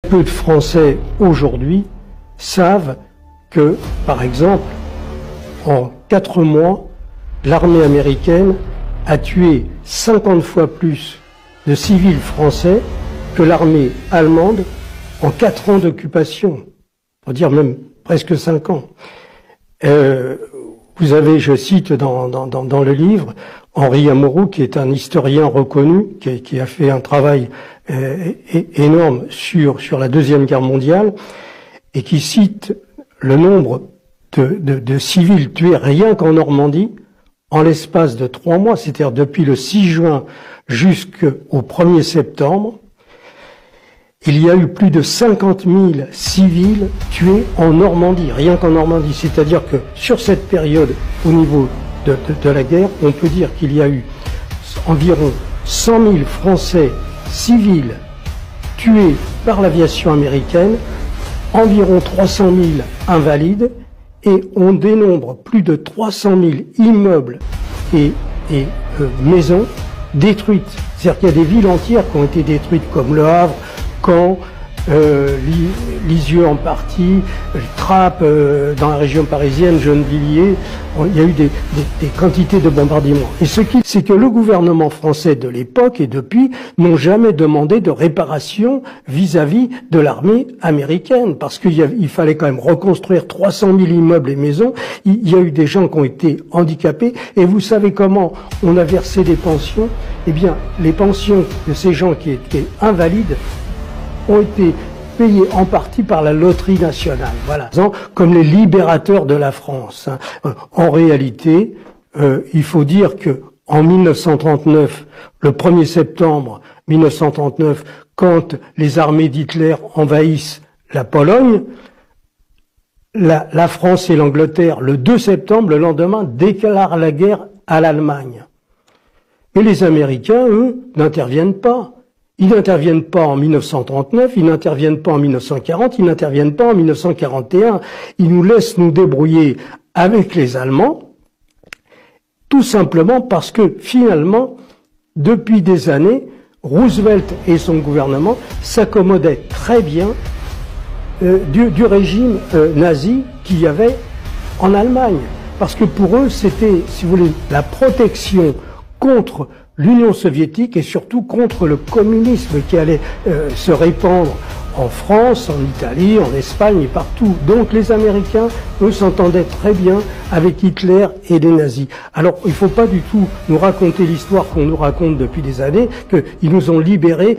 Peu de Français aujourd'hui savent que, par exemple, en 4 mois, l'armée américaine a tué 50 fois plus de civils français que l'armée allemande en 4 ans d'occupation. On va dire même presque 5 ans. Vous avez, je cite dans le livre, Henri Amouroux, qui est un historien reconnu, qui a fait un travail énorme sur la Deuxième Guerre mondiale, et qui cite le nombre de civils tués rien qu'en Normandie, en l'espace de 3 mois, c'est-à-dire depuis le 6 juin jusqu'au 1er septembre, il y a eu plus de 50 000 civils tués en Normandie, rien qu'en Normandie. C'est-à-dire que sur cette période, au niveau de la guerre, on peut dire qu'il y a eu environ 100 000 Français civils tués par l'aviation américaine, environ 300 000 invalides, et on dénombre plus de 300 000 immeubles et maisons détruites. C'est-à-dire qu'il y a des villes entières qui ont été détruites, comme Le Havre, Caen, Lisieux en partie, Trappes dans la région parisienne, Gennevilliers. Il y a eu des quantités de bombardements. Et ce qui, c'est que le gouvernement français de l'époque et depuis n'ont jamais demandé de réparation vis-à-vis de l'armée américaine, parce qu'il fallait quand même reconstruire 300 000 immeubles et maisons. Il y a eu des gens qui ont été handicapés. Et vous savez comment on a versé des pensions? Eh bien, les pensions de ces gens qui étaient invalides ont été payés en partie par la loterie nationale, voilà, comme les libérateurs de la France. En réalité, il faut dire que en 1939, le 1er septembre 1939, quand les armées d'Hitler envahissent la Pologne, la France et l'Angleterre, le 2 septembre, le lendemain, déclarent la guerre à l'Allemagne. Et les Américains, eux, n'interviennent pas. Ils n'interviennent pas en 1939, ils n'interviennent pas en 1940, ils n'interviennent pas en 1941. Ils nous laissent nous débrouiller avec les Allemands, tout simplement parce que finalement, depuis des années, Roosevelt et son gouvernement s'accommodaient très bien du régime nazi qu'il y avait en Allemagne. Parce que pour eux, c'était, si vous voulez, la protection contre l'Union soviétique et surtout contre le communisme qui allait se répandre en France, en Italie, en Espagne et partout. Donc les Américains, eux, s'entendaient très bien avec Hitler et les nazis. Alors il ne faut pas du tout nous raconter l'histoire qu'on nous raconte depuis des années, qu'ils nous ont libérés.